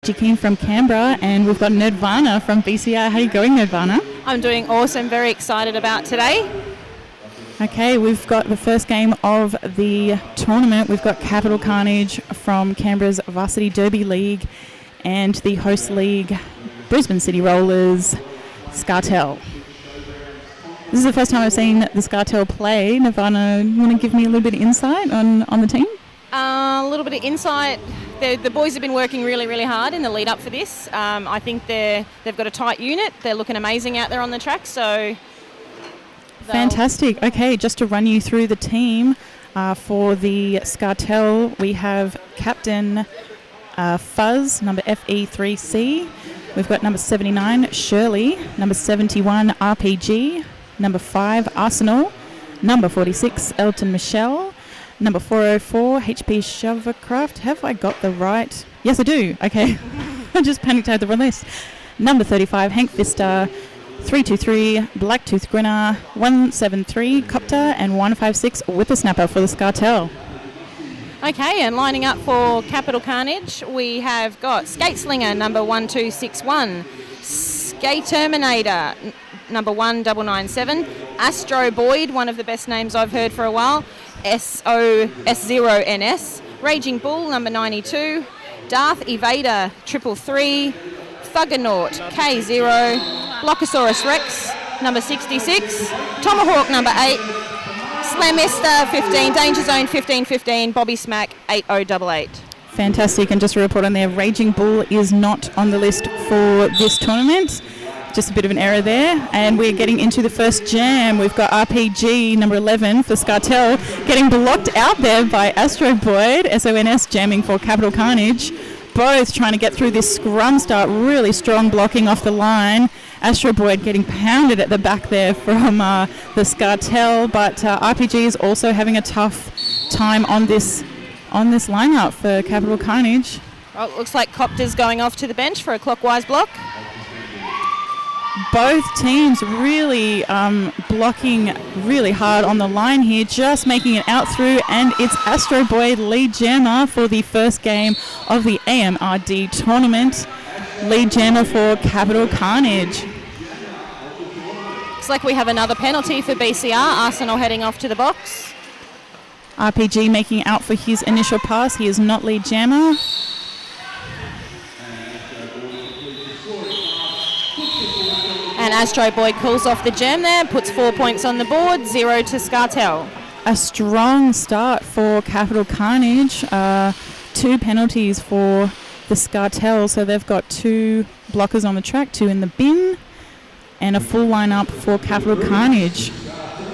Gigi Keane from Canberra, and we've got Nirvana from BCR. How are you going, Nirvana? I'm doing awesome. Very excited about today. Okay, we've got the first game of the tournament. We've got Capital Carnage from Canberra's Varsity Derby League and the host league, Brisbane City Rollers, Scartel. This is the first time I've seen the Scartel play. Nirvana, you want to give me a little bit of insight on the team? A little bit of insight. The boys have been working really, really hard in the lead up for this. I think they've got a tight unit. They're looking amazing out there on the track. So fantastic. Okay, just to run you through the team for the Scartel, we have Captain Fuzz, number FE3C. We've got number 79, Shirley, number 71, RPG, number 5, Arsenal, number 46, Elton Michelle, number 404, HP Shovercraft. Have I got the right? Yes, I do. Okay. I just panicked I had the wrong list. Number 35, Hank Vista, 323, Blacktooth Grinner, 173, Copter, and 156, Whippersnapper for the Scartel. Okay, and lining up for Capital Carnage, we have got Skate Slinger, number 1261, Skate Terminator, number 1997, Astro Boyd, one of the best names I've heard for a while, S0NS, Raging Bull, number 92, Darth Evader, 333, Thuggernaut, K0, Blockosaurus Rex, number 66, Tomahawk, number 8, Slamester 15, Danger Zone 1515, Bobby Smack 8088. Fantastic, and just a report on there, Raging Bull is not on the list for this tournament. Just a bit of an error there, and we're getting into the first jam. We've got RPG number 11 for Scartel getting blocked out there by Astro Boyd, SONS jamming for Capital Carnage. Both trying to get through this scrum start, really strong blocking off the line. Astro Boyd getting pounded at the back there from the Scartel, but RPG is also having a tough time on this lineup for Capital Carnage. Well, it looks like Copter's going off to the bench for a clockwise block. Both teams really blocking really hard on the line here, just making it out through, and it's Astro Boyd lead jammer for the first game of the AMRD tournament. Lead jammer for Capital Carnage. Looks like we have another penalty for BCR. Arsenal heading off to the box. RPG making out for his initial pass. He is not lead jammer. And Astro Boyd calls off the jam there, puts 4 points on the board, 0 to Scartel. A strong start for Capital Carnage. 2 penalties for the Scartel, so they've got 2 blockers on the track, 2 in the bin, and a full lineup for Capital Carnage.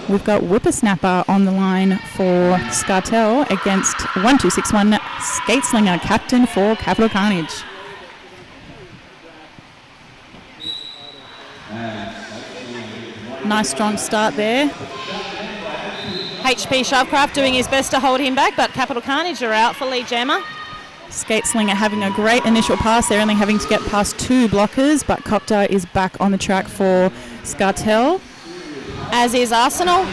We've got Whippersnapper on the line for Scartel against 1261 Skate Slinger, captain for Capital Carnage. Nice strong start there. HP Shovecraft doing his best to hold him back, but Capital Carnage are out for lead jammer. Skate Slinger having a great initial pass. They're only having to get past 2 blockers, but Copter is back on the track for Scartel. As is Arsenal.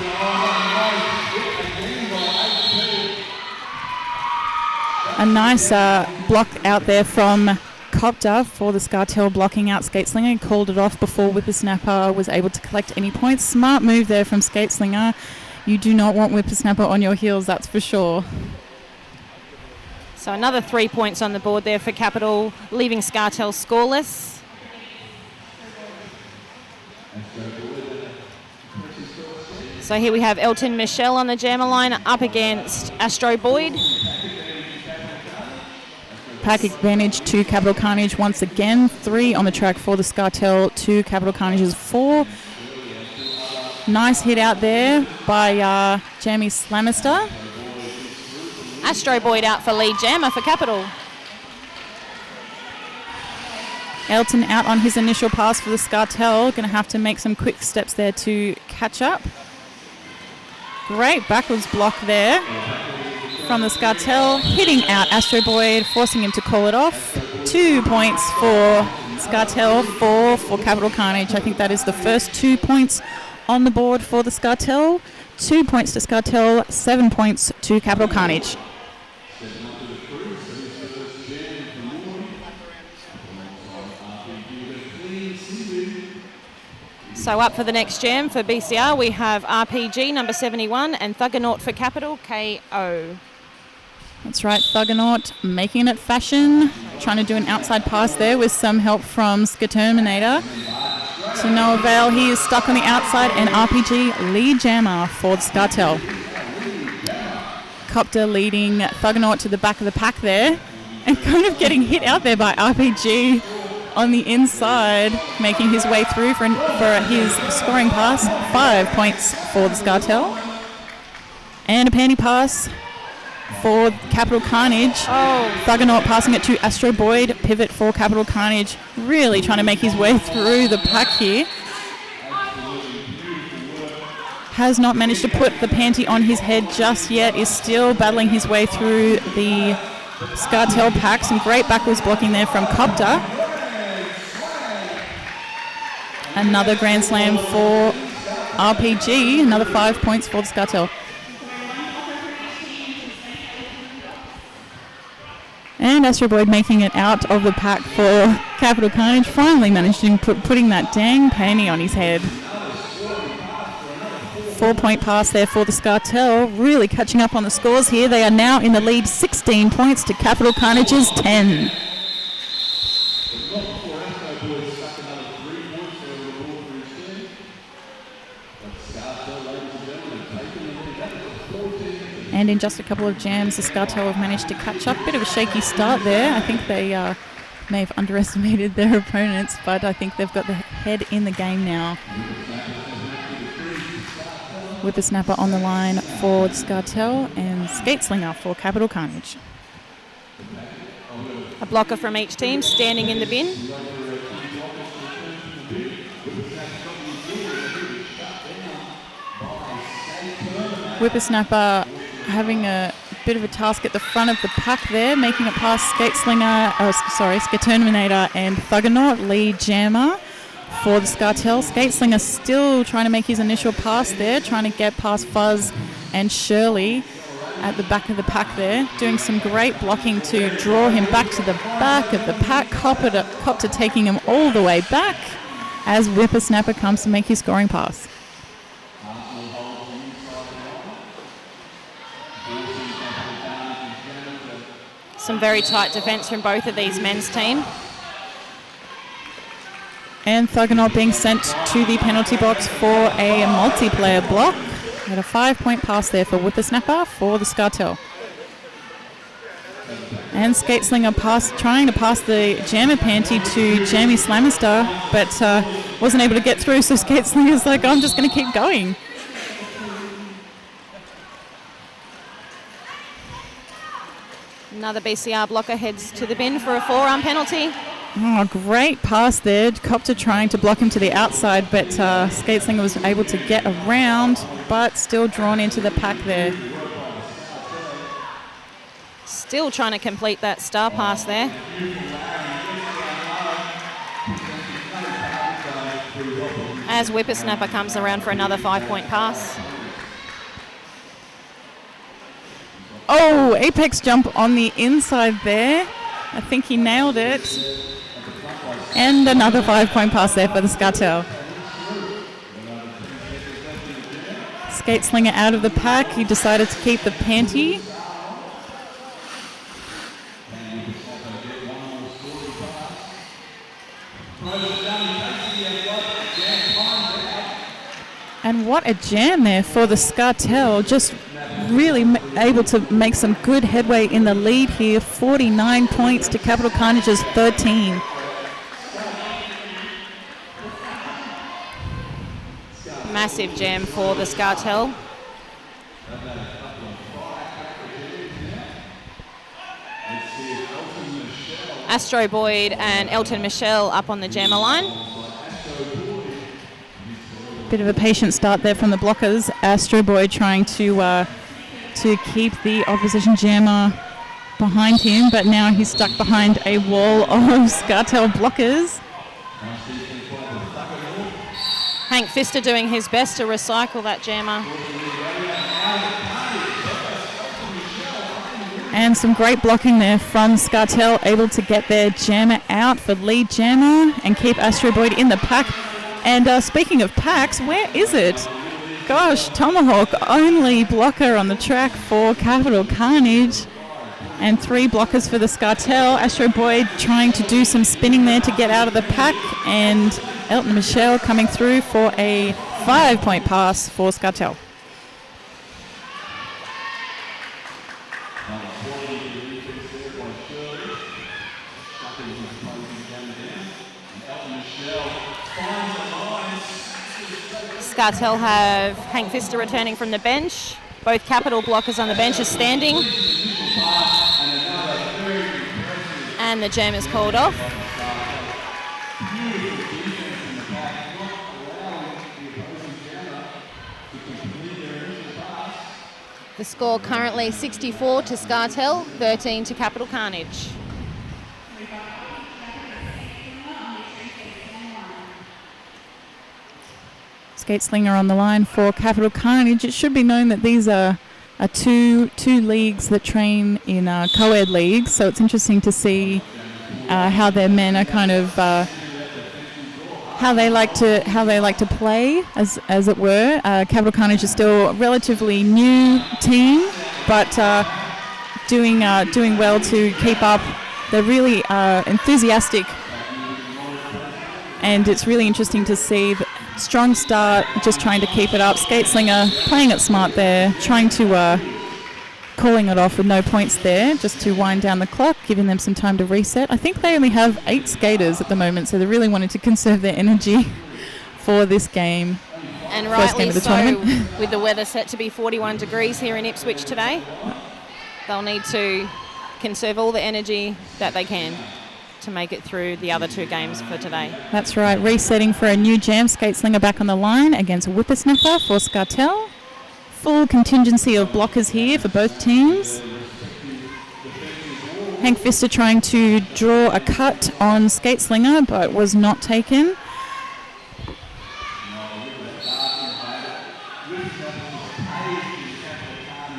A nice block out there from Copter for the Scartel, blocking out Skate Slinger. Called it off before Whippersnapper was able to collect any points. Smart move there from Skate Slinger. You do not want Whippersnapper on your heels, that's for sure. So another 3 points on the board there for Capital, leaving Scartel scoreless. So here we have Elton Michelle on the jammer line up against Astro Boyd. Pack advantage to Capital Carnage once again. 3 on the track for the Scartel, 2 Capital Carnage's 4. Nice hit out there by Jamie Slamister. Astro Boyd out for lead jammer for Capital. Elton out on his initial pass for the Scartel. Going to have to make some quick steps there to catch up. Great backwards block there from the Scartel, hitting out Astro Boyd, forcing him to call it off. 2 points for Scartel, 4 for Capital Carnage. I think that is the first 2 points on the board for the Scartel. 2 points to Scartel, 7 points to Capital Carnage. So up for the next jam for BCR, we have RPG number 71 and Thuggernaut for Capital, KO. That's right, Thuggernaut making it fashion, trying to do an outside pass there with some help from Skiterminator. To no avail, he is stuck on the outside, and RPG lead jammer for the Scartel. Copter leading Thuggernaut to the back of the pack there, and kind of getting hit out there by RPG on the inside, making his way through for his scoring pass. 5 points for the Scartel. And a panty pass for Capital Carnage. Thuggernaut passing it to Astro Boyd. Pivot for Capital Carnage. Really trying to make his way through the pack here. Has not managed to put the panty on his head just yet. Is still battling his way through the Scartel pack. Some great backwards blocking there from Copter. Another Grand Slam for RPG. Another 5 points for the Scartel. And Astro Boyd making it out of the pack for Capital Carnage. Finally managing putting that dang panty on his head. 4 point pass there for the Scartel. Really catching up on the scores here. They are now in the lead, 16 points to Capital Carnage's 10. And in just a couple of jams, the Scartel have managed to catch up. Bit of a shaky start there. I think they may have underestimated their opponents, but I think they've got the head in the game now. Whippersnapper on the line for the Scartel and Skateslinger for Capital Carnage. A blocker from each team standing in the bin. Whippersnapper having a bit of a task at the front of the pack there, making it past Skiterminator and Thuggernaut, lead jammer for the Scartel. Skateslinger still trying to make his initial pass there, trying to get past Fuzz and Shirley at the back of the pack there, doing some great blocking to draw him back to the back of the pack. Copter taking him all the way back as Whippersnapper comes to make his scoring pass. Some very tight defence from both of these men's team. And Thuggernaut being sent to the penalty box for a multiplayer block. Had a 5 point pass there for Whippersnapper for the Scartel. And Skateslinger trying to pass the jammer panty to Jamie Slamister, but wasn't able to get through, so Skateslinger's like, I'm just going to keep going. Another BCR blocker heads to the bin for a forearm penalty. Oh, great pass there. Copter trying to block him to the outside, but Skateslinger was able to get around, but still drawn into the pack there. Still trying to complete that star pass there. As Whippersnapper comes around for another 5 point pass. Oh, apex jump on the inside there. I think he nailed it. And another 5 point pass there for the Scartel. Skateslinger out of the pack. He decided to keep the panty. And what a jam there for the Scartel. Just really able to make some good headway in the lead here. 49 points to Capital Carnage's 13. Massive jam for the Scartel. Astro Boyd and Elton Michelle up on the jammer line. Bit of a patient start there from the blockers. Astro Boyd trying to keep the opposition jammer behind him, but now he's stuck behind a wall of Scartel blockers. Hank Pfister doing his best to recycle that jammer. And some great blocking there from Scartel, able to get their jammer out for lead jammer and keep Astro Boyd in the pack. And speaking of packs, where is it? Gosh, Tomahawk, only blocker on the track for Capital Carnage. And 3 blockers for the Scartel. Astro Boy trying to do some spinning there to get out of the pack. And Elton Michelle coming through for a 5-point pass for Scartel. Scartel have Hank Pfister returning from the bench. Both Capital blockers on the bench are standing. And the jam is called off. The score currently 64 to Scartel, 13 to Capital Carnage. Skate Slinger on the line for Capital Carnage. It should be known that these are two leagues that train in co-ed leagues, so it's interesting to see how their men are kind of how they like to play, as it were. Capital Carnage is still a relatively new team, but doing well to keep up. They're really enthusiastic, and it's really interesting to see. Strong start, just trying to keep it up. Skate Slinger playing it smart there, trying to calling it off with no points there, just to wind down the clock, giving them some time to reset. I think they only have 8 skaters at the moment, so they really wanted to conserve their energy for this game. And First game rightly of the so, tournament. with the weather set to be 41 degrees here in Ipswich today. They'll need to conserve all the energy that they can to make it through the other 2 games for today. That's right, resetting for a new jam. Skate Slinger back on the line against Whippersnapper for Scartel. Full contingency of blockers here for both teams. Hank Pfister trying to draw a cut on Skate Slinger, but was not taken.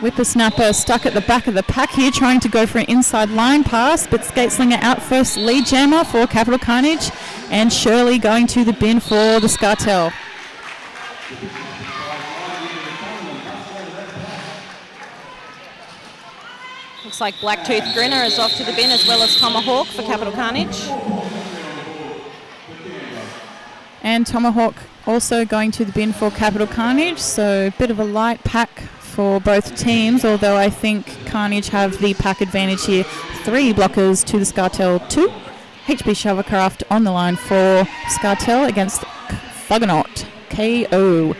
Whippersnapper stuck at the back of the pack here, trying to go for an inside line pass, but Skate Slinger out first. Lead jammer for Capital Carnage, and Shirley going to the bin for the Scartel. Looks like Blacktooth Grinner is off to the bin, as well as Tomahawk for Capital Carnage. And Tomahawk also going to the bin for Capital Carnage, so a bit of a light pack for both teams, although I think Carnage have the pack advantage here. 3 blockers to the Scartel, 2. HB Shovelcraft on the line for Scartel against Thuggernaut, KO.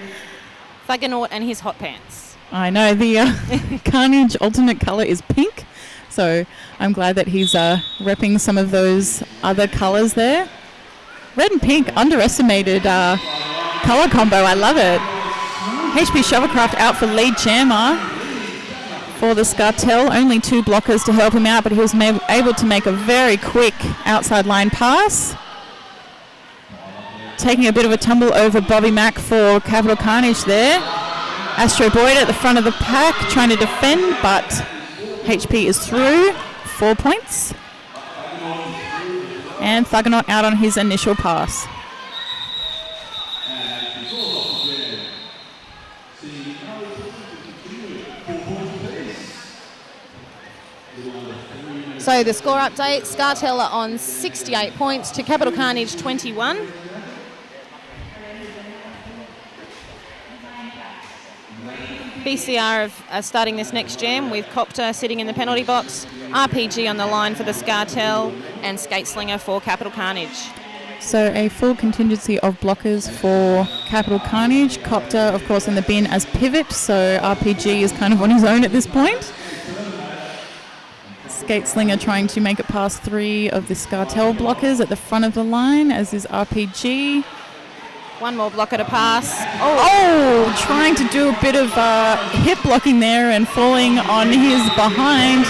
Thuggernaut and his hot pants. I know, the Carnage alternate colour is pink, so I'm glad that he's repping some of those other colours there. Red and pink, underestimated colour combo, I love it. HB Shovelcraft out for lead jammer for the Scartel. Only 2 blockers to help him out, but he was able to make a very quick outside line pass. Taking a bit of a tumble over Bobby Mack for Capital Carnage there. Astro Boyd at the front of the pack trying to defend, but HP is through. 4 points. And Thuggernaut out on his initial pass. So the score update, Scartel are on 68 points to Capital Carnage 21. BCR are starting this next jam with Copter sitting in the penalty box, RPG on the line for the Scartel, and Skate Slinger for Capital Carnage. So a full contingency of blockers for Capital Carnage. Copter, of course, in the bin as pivot, so RPG is kind of on his own at this point. Skate Slinger trying to make it past 3 of the Scartel blockers at the front of the line, as is RPG. 1 more blocker to pass. Oh, trying to do a bit of hip blocking there and falling on his behind.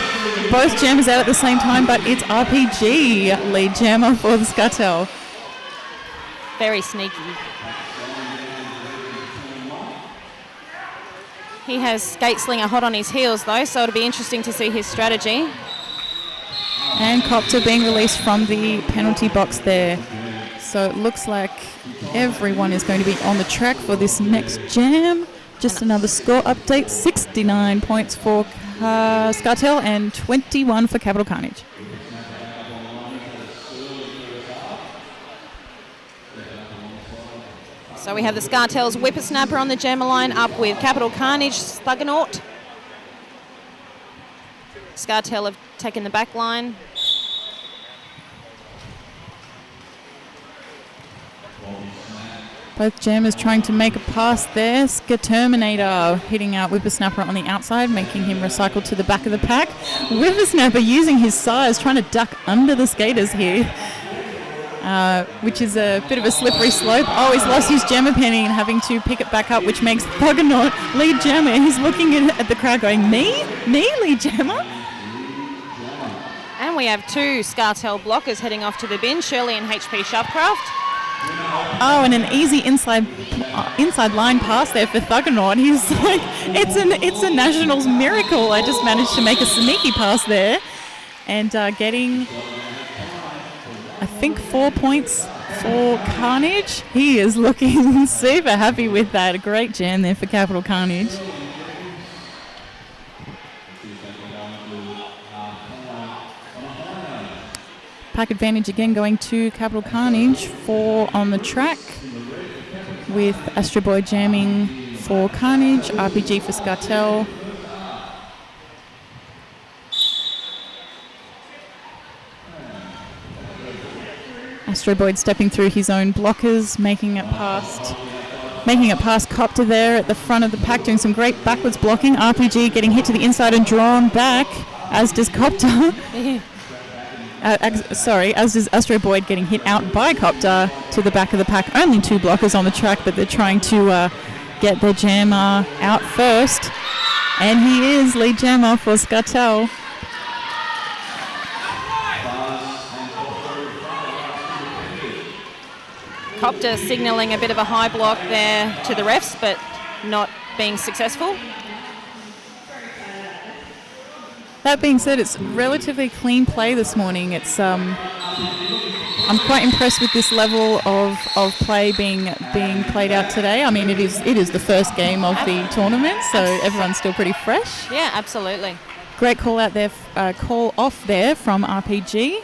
Both jammers out at the same time, but it's RPG lead jammer for the Scartel. Very sneaky. He has Skate Slinger hot on his heels though, so it'll be interesting to see his strategy. And Copter being released from the penalty box there. So it looks like everyone is going to be on the track for this next jam. Just another score update, 69 points for Scartel and 21 for Capital Carnage. So we have the Scartel's Whippersnapper on the jammer line up with Capital Carnage, Thuggernaut. Scartel have taken the back line. Both jammers trying to make a pass there. Terminator hitting out Whippersnapper on the outside, making him recycle to the back of the pack. Whippersnapper using his size, trying to duck under the skaters here, which is a bit of a slippery slope. Oh, he's lost his jammer penny and having to pick it back up, which makes Thuggernaut lead jammer. He's looking at the crowd going, me lead jammer? And we have two Scartel blockers heading off to the bin, Shirley and HP Shovecraft. Oh, and an easy inside line pass there for Thuggernaut. He's like, it's a Nationals miracle. I just managed to make a sneaky pass there, and getting, I think, 4 points for Carnage. He is looking super happy with that. A great jam there for Capital Carnage. Pack advantage again going to Capital Carnage, 4 on the track, with Astro Boy jamming for Carnage, RPG for Scartel. Astro Boy stepping through his own blockers, making it past Copter there at the front of the pack, doing some great backwards blocking. RPG getting hit to the inside and drawn back, as does Copter. As does Astro Boyd, getting hit out by Copter to the back of the pack. Only 2 blockers on the track, but they're trying to get their jammer out first. And he is lead jammer for Scartel. Copter signalling a bit of a high block there to the refs, but not being successful. That being said, it's relatively clean play this morning. It's I'm quite impressed with this level of play being played out today. I mean, it is the first game of the tournament, so everyone's still pretty fresh. Yeah, absolutely. Great call out there, call off there from RPG.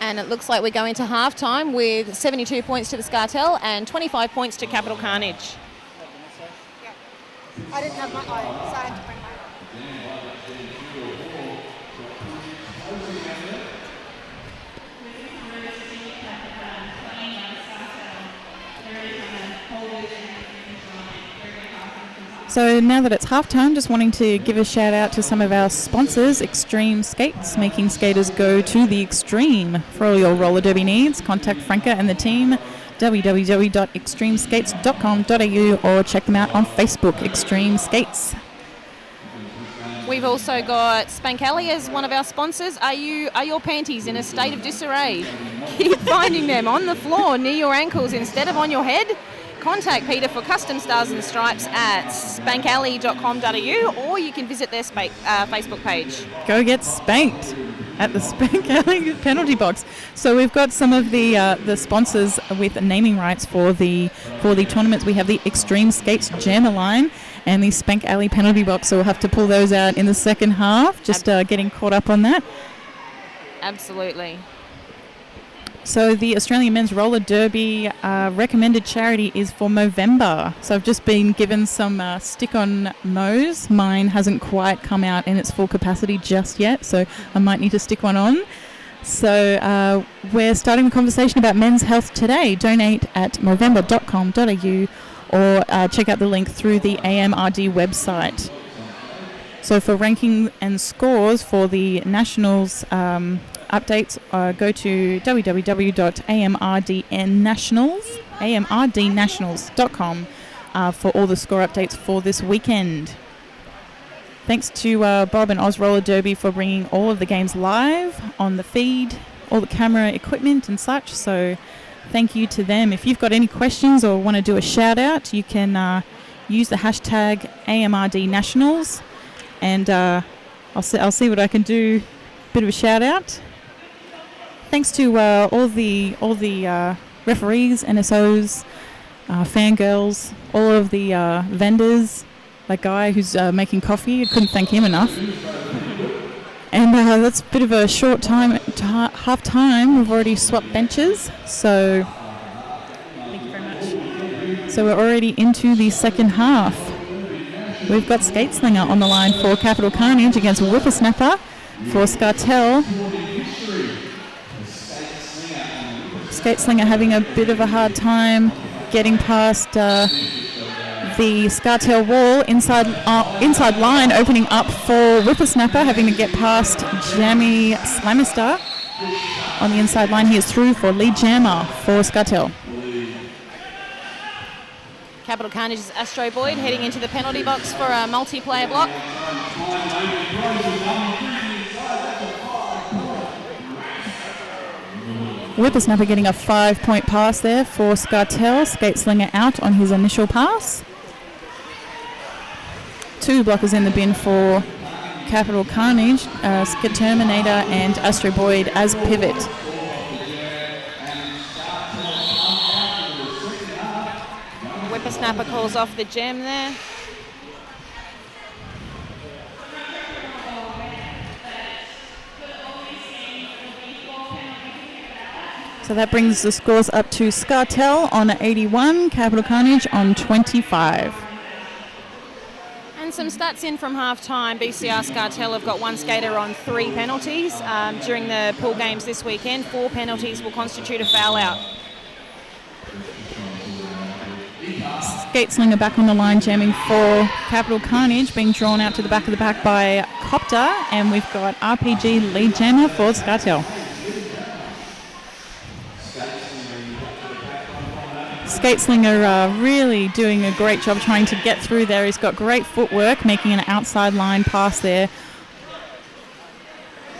And it looks like we go into halftime with 72 points to the Scartel and 25 points to Capital Carnage. I didn't have my eye, so I had to bring mine. So now that it's halftime, just wanting to give a shout out to some of our sponsors. Extreme Skates, making skaters go to the extreme. For all your roller derby needs, contact Franca and the team, www.extremeskates.com.au, or check them out on Facebook, Extreme Skates. We've also got Spank Alley as one of our sponsors. Are your panties in a state of disarray? Keep finding them on the floor near your ankles instead of on your head? Contact Peter for custom stars and stripes at spankalley.com.au, or you can visit their Facebook page. Go get spanked at the Spank Alley penalty box. So we've got some of the sponsors with naming rights for the tournaments. We have the Extreme Skates Jammer line and the Spank Alley penalty box. So we'll have to pull those out in the second half. Just getting caught up on that. Absolutely. So the Australian Men's Roller Derby recommended charity is for Movember. So I've just been given some stick-on Mo's. Mine hasn't quite come out in its full capacity just yet, so I might need to stick one on. So we're starting the conversation about men's health today. Donate at movember.com.au or check out the link through the AMRD website. So for ranking and scores for the Nationals updates, go to www.amrdnationals.com for all the score updates for this weekend. Thanks to Bob and Oz Roller Derby for bringing all of the games live on the feed, all the camera equipment and such. So thank you to them. If you've got any questions or want to do a shout out, you can use the hashtag AMRD Nationals, and I'll see what I can do. Bit of a shout out. Thanks to all the referees, NSOs, fangirls, all of the vendors, that guy who's making coffee. I couldn't thank him enough. And that's a bit of a short time to half time. We've already swapped benches, so thank you very much. So we're already into the second half. We've got Skateslinger on the line for Capital Carnage against Whippersnapper for Scartel. Skateslinger having a bit of a hard time getting past the Scartel wall, inside line, opening up for Whippersnapper, having to get past Jammy Slamister on the inside line. He is through for lead jammer for Scartel. Capital Carnage's Astro Boyd heading into the penalty box for a multiplayer block. Whippersnapper getting a 5-point pass there for Scartel. Skateslinger out on his initial pass. 2 blockers in the bin for Capital Carnage, Terminator and Astro Boyd as pivot. Whippersnapper calls off the gem there. So that brings the scores up to Scartel on 81, Capital Carnage on 25. And some stats in from half-time. BCR Scartel have got 1 skater on 3 penalties. During the pool games this weekend, 4 penalties will constitute a foul out. Skateslinger back on the line, jamming for Capital Carnage, being drawn out to the back of the pack by Copter, and we've got RPG lead jammer for Scartel. Skateslinger really doing a great job trying to get through there. He's got great footwork, making an outside line pass there.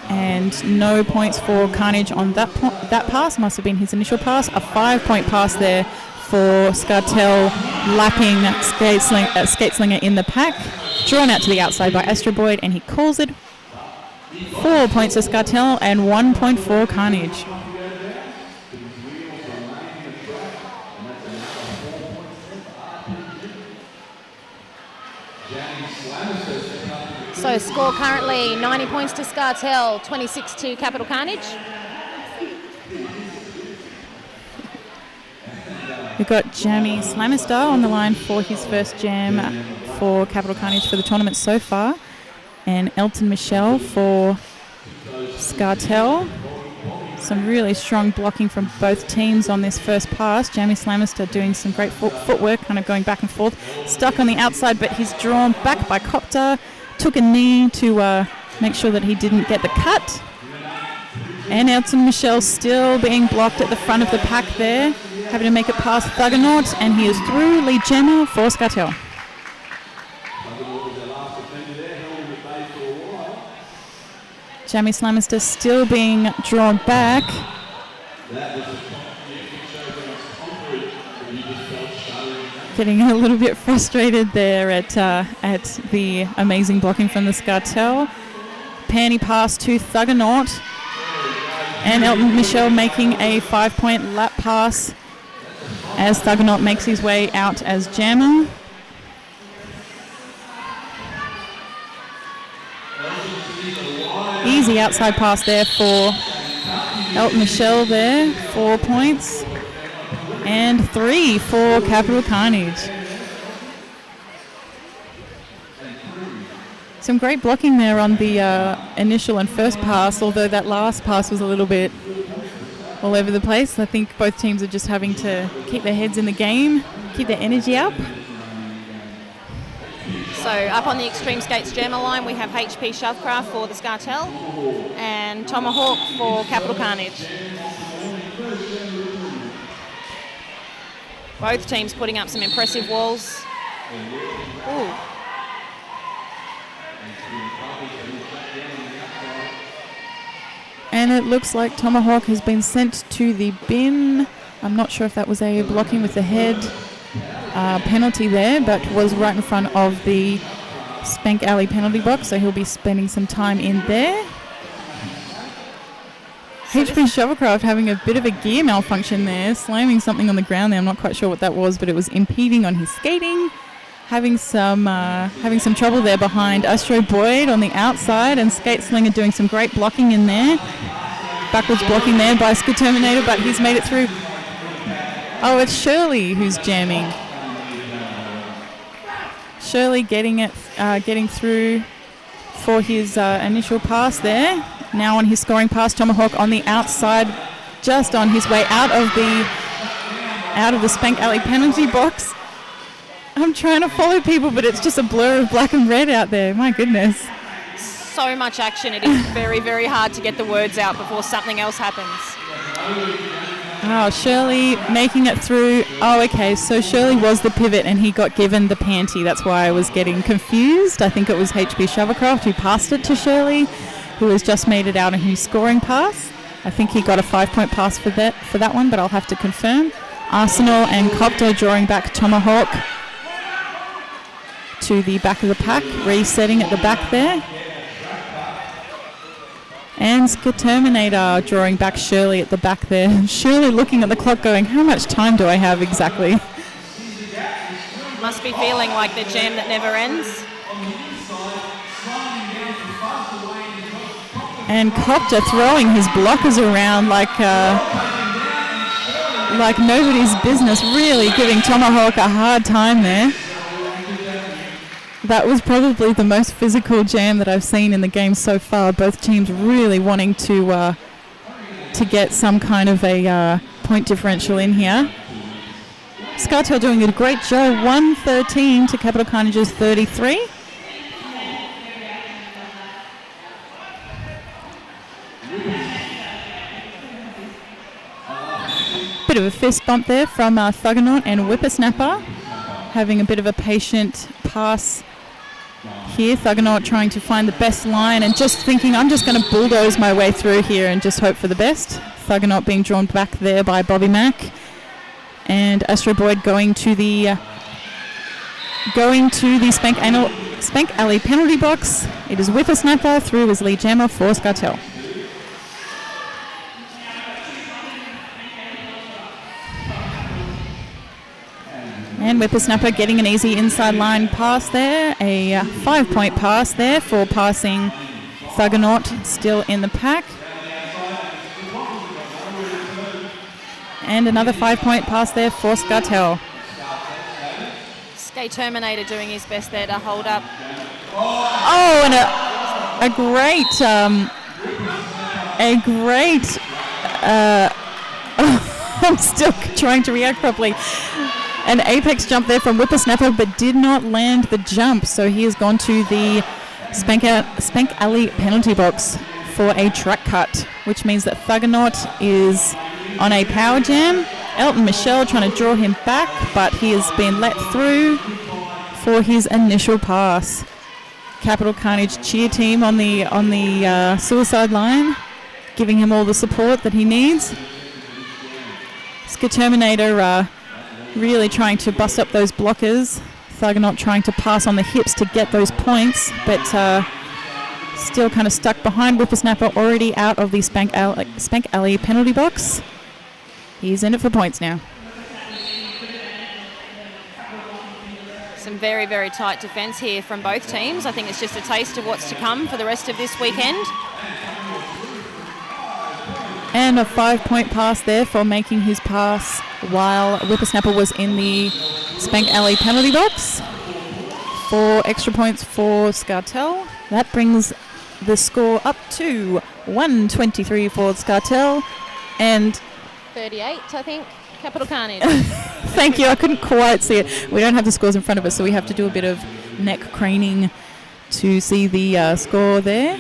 And no points for Carnage on that pass. Must have been his initial pass. A 5-point pass there for Scartel, lapping Skateslinger in the pack. Drawn out to the outside by Astro Boyd, and he calls it. 4 points for Scartel and 1 point for Carnage. So score currently 90 points to Scartel, 26 to Capital Carnage. We've got Jamie Slamister on the line for his first jam for Capital Carnage for the tournament so far. And Elton Michelle for Scartel. Some really strong blocking from both teams on this first pass. Jamie Slamister doing some great footwork, kind of going back and forth. Stuck on the outside, but he's drawn back by Copter. Took a knee to make sure that he didn't get the cut. And Elton Michelle still being blocked at the front of the pack there. Having to make it past Thuggernaut, and he is through lead jammer for Scartel. Jamie Slamister still being drawn back. Getting a little bit frustrated there at the amazing blocking from the Scartel. Panty pass to Thuggernaut. And Elton Michelle making a 5-point lap pass as Thuggernaut makes his way out as jammer. Easy outside pass there for Elton Michelle there. 4 points. And 3 for Capital Carnage. Some great blocking there on the initial and first pass, although that last pass was a little bit all over the place. I think both teams are just having to keep their heads in the game, keep their energy up. So up on the Extreme Skates jammer line, we have HP Shovecraft for the Scartel and Tomahawk for Capital Carnage. Both teams putting up some impressive walls. Ooh. And it looks like Tomahawk has been sent to the bin. I'm not sure if that was a blocking with the head penalty there, but was right in front of the Spank Alley penalty box, so he'll be spending some time in there. HB Shovelcraft having a bit of a gear malfunction there, slamming something on the ground there. I'm not quite sure what that was, but it was impeding on his skating. Having some trouble there behind Astro Boyd on the outside, and Skate Slinger doing some great blocking in there. Backwards blocking there by Skid Terminator, but he's made it through. Oh, it's Shirley who's jamming. Shirley getting through for his initial pass there. Now on his scoring pass, Tomahawk on the outside, just on his way out of the Spank Alley penalty box. I'm trying to follow people, but it's just a blur of black and red out there. My goodness. So much action. It is very, very hard to get the words out before something else happens. Oh, Shirley making it through. Oh, okay, so Shirley was the pivot and he got given the panty. That's why I was getting confused. I think it was HB Shovelcraft who passed it to Shirley, who has just made it out in his scoring pass. I think he got a 5-point pass for that one, but I'll have to confirm. Arsenal and Copter drawing back Tomahawk to the back of the pack, resetting at the back there. And Terminator drawing back Shirley at the back there. Shirley looking at the clock going, how much time do I have exactly? Must be feeling like the jam that never ends. And Copter throwing his blockers around like nobody's business, really giving Tomahawk a hard time there. That was probably the most physical jam that I've seen in the game so far. Both teams really wanting to get some kind of a point differential in here. Scartel doing a great job, 113 to Capital Carnage's 33. Bit of a fist bump there from Thuggernaut and Whippersnapper, having a bit of a patient pass here. Thuggernaut trying to find the best line and just thinking, I'm just going to bulldoze my way through here and just hope for the best. Thuggernaut being drawn back there by Bobby Mack. And Astro Boyd going to the Spank Alley penalty box. It is Whippersnapper through as lead jammer for Scartel. And Whippersnapper getting an easy inside line pass there. A 5-point pass there for passing Thuggernaut, still in the pack. And another 5-point pass there for Scartel. Skate Terminator doing his best there to hold up. Oh, and a great I'm still trying to react properly. An apex jump there from Whippersnapper, but did not land the jump. So he has gone to the Spank Alley penalty box for a track cut, which means that Thuggernaut is on a power jam. Elton Michelle trying to draw him back, but he has been let through for his initial pass. Capital Carnage cheer team on the suicide line, giving him all the support that he needs. Terminator really trying to bust up those blockers. Thuggernaut trying to pass on the hips to get those points, but still kind of stuck behind. Whippersnapper already out of the Spank Alley penalty box. He's in it for points now. Some very, very tight defence here from both teams. I think it's just a taste of what's to come for the rest of this weekend. And a 5-point pass there for making his pass while Whippersnapper was in the Spank Alley penalty box. 4 extra points for Scartel. That brings the score up to 123 for Scartel and 38, I think, Capital Carnage. Thank you, I couldn't quite see it. We don't have the scores in front of us, so we have to do a bit of neck craning to see the score there.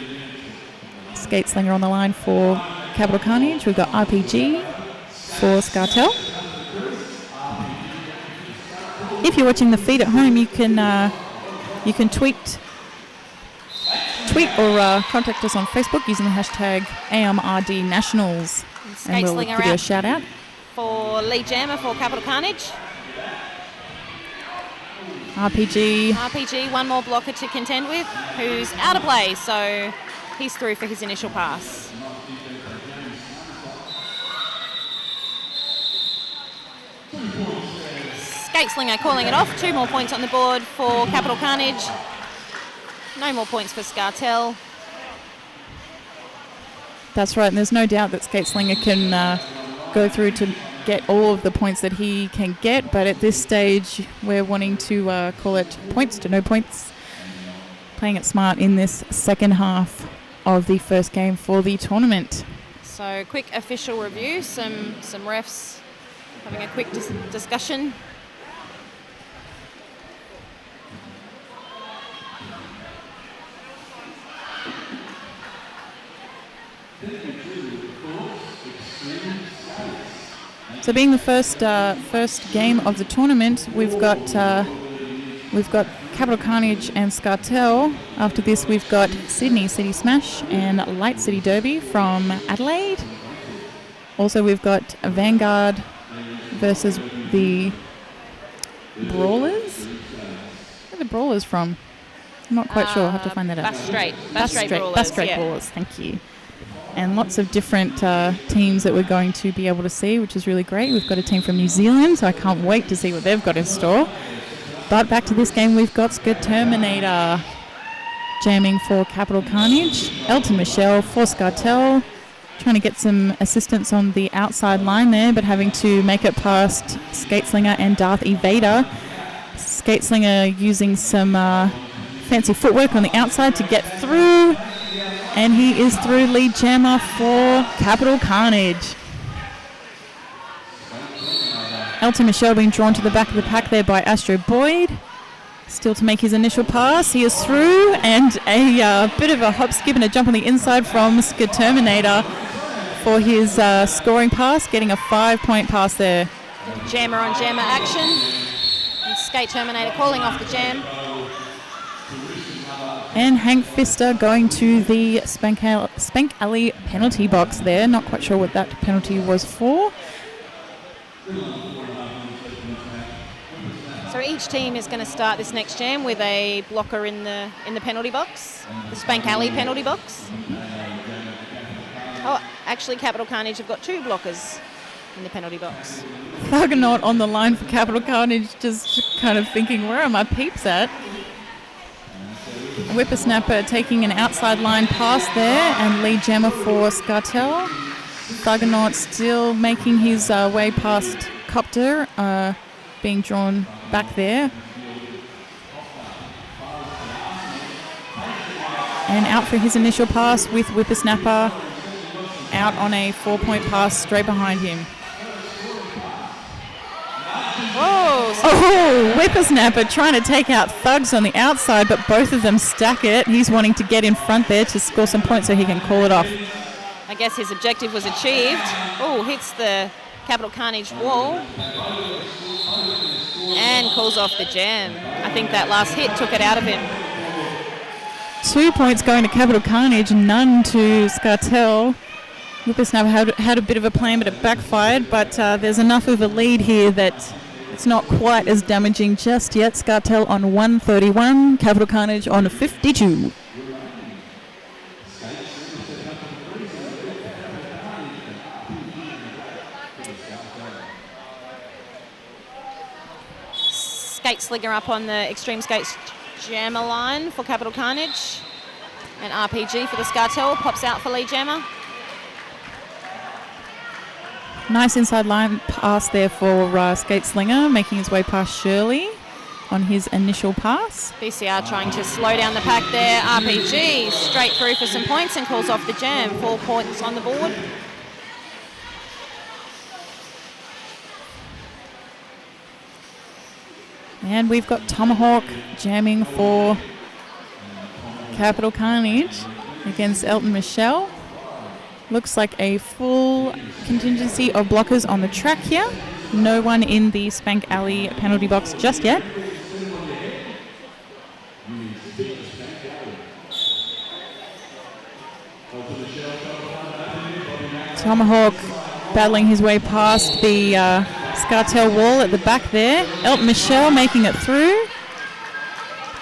Skate Slinger on the line for Capital Carnage. We've got RPG for Scartel. If you're watching the feed at home, you can tweet or contact us on Facebook using the hashtag AMRD Nationals, and we'll give you a shout out. For lead jammer for Capital Carnage. RPG, one more blocker to contend with, who's out of play, so he's through for his initial pass. Skate Slinger calling it off. 2 more points on the board for Capital Carnage. No more points for Scartel. That's right, and there's no doubt that Skate Slinger can go through to get all of the points that he can get, but at this stage we're wanting to call it points to no points. Playing it smart in this second half of the first game for the tournament. So quick official review, some refs having a quick discussion. So being the first game of the tournament, we've got Capital Carnage and Scartel. After this, we've got Sydney City Smash and Light City Derby from Adelaide. Also, we've got Vanguard versus the Brawlers. Where are the Brawlers from? I'm not quite sure. I'll have to find that out. Bass Strait Brawlers. Bass Strait Brawlers, thank you. And lots of different teams that we're going to be able to see, which is really great. We've got a team from New Zealand, so I can't wait to see what they've got in store. But back to this game, we've got Scarterminator jamming for Capital Carnage. Elton Michelle for Scartel, trying to get some assistance on the outside line there, but having to make it past Skate Slinger and Darth Evader. Skate Slinger using some fancy footwork on the outside to get through. And he is through. Lead jammer for Capital Carnage. Elton Michelle being drawn to the back of the pack there by Astro Boyd. Still to make his initial pass. He is through, and a bit of a hop, skip and a jump on the inside from Scarterminator for his scoring pass, getting a 5-point pass there. Jammer on jammer action. And Skate Terminator calling off the jam. And Hank Pfister going to the Spank Alley penalty box there. Not quite sure what that penalty was for. So each team is going to start this next jam with a blocker in the penalty box, the Spank Alley penalty box. Oh, actually Capital Carnage have got 2 blockers in the penalty box. Thuggernaut on the line for Capital Carnage, just kind of thinking, where are my peeps at? Whippersnapper taking an outside line pass there, and lead jammer for Scartel. Thuggernaut still making his way past Copter, being drawn back there. And out for his initial pass with Whippersnapper out on a 4-point pass straight behind him. Whoa! Oh, Whippersnapper trying to take out Thugs on the outside, but both of them stack it. He's wanting to get in front there to score some points so he can call it off. I guess his objective was achieved. Oh, hits the Capital Carnage wall. And calls off the jam. I think that last hit took it out of him. 2 points going to Capital Carnage, none to Scartel. Whippersnapper had a bit of a plan, but it backfired. But there's enough of a lead here that it's not quite as damaging just yet. Scartel on 131, Capital Carnage on 52. Skate Slinger up on the Extreme Skates jammer line for Capital Carnage. And RPG for the Scartel, pops out for lead jammer. Nice inside line pass there for Skate Slinger, making his way past Shirley on his initial pass. BCR trying to slow down the pack there. RPG straight through for some points and calls off the jam. 4 points on the board. And we've got Tomahawk jamming for Capital Carnage against Elton Michelle. Looks like a full contingency of blockers on the track here. No one in the Spank Alley penalty box just yet. Tomahawk battling his way past the Scartel wall at the back there. Elton Michelle making it through.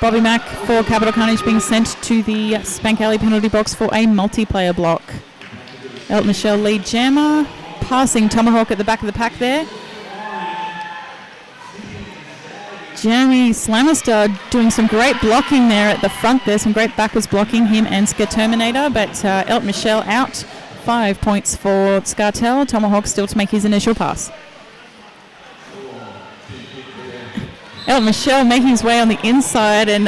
Bobby Mack for Capital Carnage being sent to the Spank Alley penalty box for a multiplayer block. Elton Michelle lead jammer, passing Tomahawk at the back of the pack there. Jeremy Slamister doing some great blocking there at the front there, some great backwards blocking, him and Terminator, but Elton Michelle out. 5 points for Scartel. Tomahawk still to make his initial pass. Elton Michelle making his way on the inside and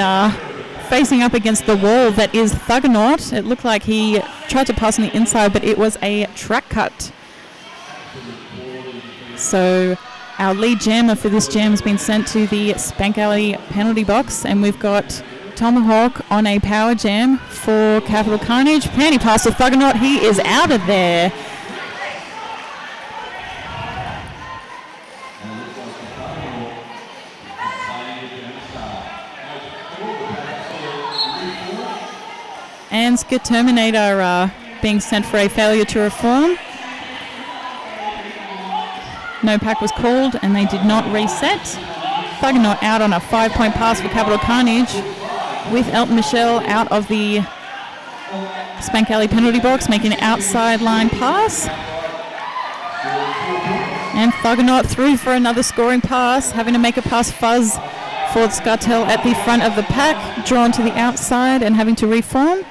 facing up against the wall that is Thuggernaut. It looked like he tried to pass on the inside, but it was a track cut. So our lead jammer for this jam has been sent to the Spank Alley penalty box, and we've got Tomahawk on a power jam for Capital Carnage. Panty pass to Thuggernaut. He is out of there. And Terminator being sent for a failure to reform. No pack was called and they did not reset. Thuggernaut out on a 5-point pass for Capital Carnage, with Elton Michelle out of the Spank Alley penalty box, making an outside line pass. And Thuggernaut through for another scoring pass, having to make a pass fuzz for Scartel at the front of the pack, drawn to the outside and having to reform.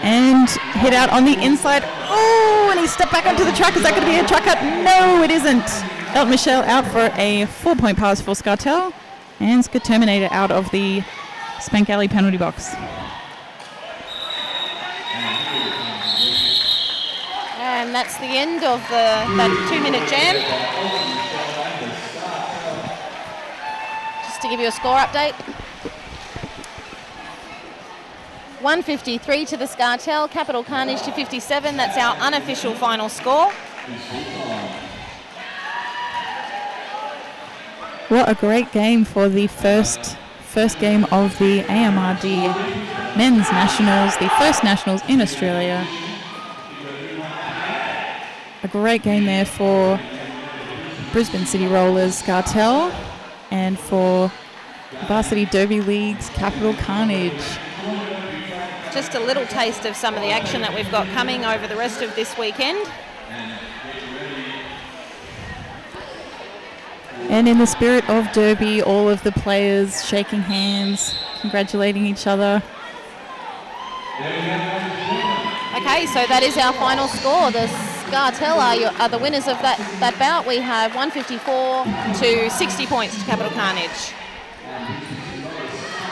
And hit out on the inside. Oh, and he stepped back onto the track. Is that going to be a track cut? No, it isn't. Elton Michelle out for a 4-point pass for Scartel. And Terminator out of the Spank Alley penalty box. And that's the end of that 2-minute jam. Just to give you a score update. 153 to the Scartel, Capital Carnage to 57. That's our unofficial final score. What a great game for the first game of the AMRD Men's Nationals, the first Nationals in Australia. A great game there for Brisbane City Rollers Scartel, and for Varsity Derby League's Capital Carnage. Just a little taste of some of the action that we've got coming over the rest of this weekend. And in the spirit of Derby, all of the players shaking hands, congratulating each other. Okay, so that is our final score. The Scartel are the winners of that bout. We have 154 to 60 points to Capital Carnage.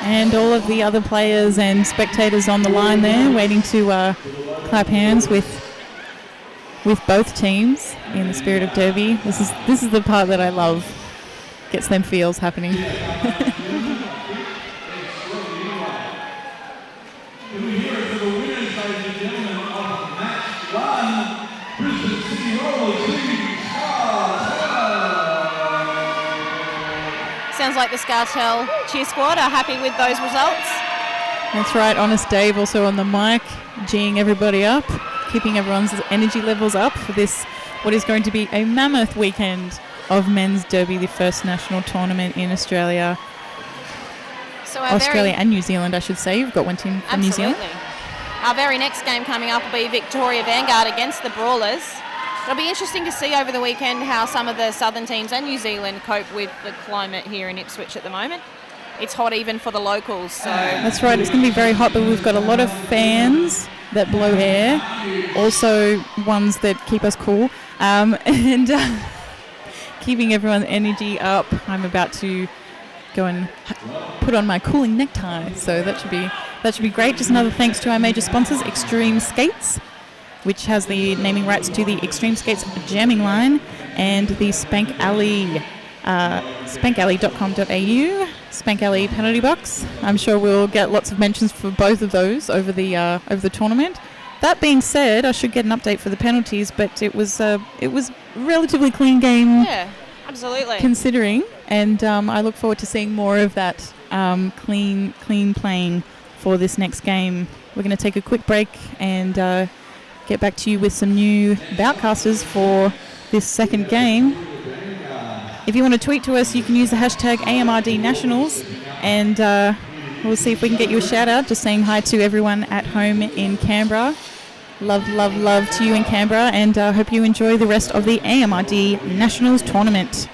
And all of the other players and spectators on the line there, waiting to clap hands with both teams in the spirit of Derby. This is the part that I love. Gets them feels happening. Sounds like the Scartel cheer squad are happy with those results. That's right, Honest Dave also on the mic, geeing everybody up, keeping everyone's energy levels up for this, what is going to be a mammoth weekend of Men's Derby, the first national tournament in Australia. So Australia and New Zealand, I should say. You've got one team from New Zealand. Our very next game coming up will be Victoria Vanguard against the Brawlers. It'll be interesting to see over the weekend how some of the southern teams and New Zealand cope with the climate here in Ipswich at the moment. It's hot even for the locals. So that's right, it's going to be very hot, but we've got a lot of fans that blow air, also ones that keep us cool, and keeping everyone's energy up. I'm about to go and put on my cooling necktie, so that should be great. Just another thanks to our major sponsors, Extreme Skates, which has the naming rights to the Extreme Skates jamming line, and the Spank Alley, spankalley.com.au, Spank Alley penalty box. I'm sure we'll get lots of mentions for both of those over the tournament. That being said, I should get an update for the penalties, but it was relatively clean game. Yeah, absolutely. Considering, and I look forward to seeing more of that clean playing for this next game. We're going to take a quick break and get back to you with some new boutcasters for this second game. If you want to tweet to us, you can use the hashtag AMRD Nationals, and we'll see if we can get you a shout out, just saying hi to everyone at home in Canberra. Love to you in Canberra, and hope you enjoy the rest of the AMRD Nationals tournament.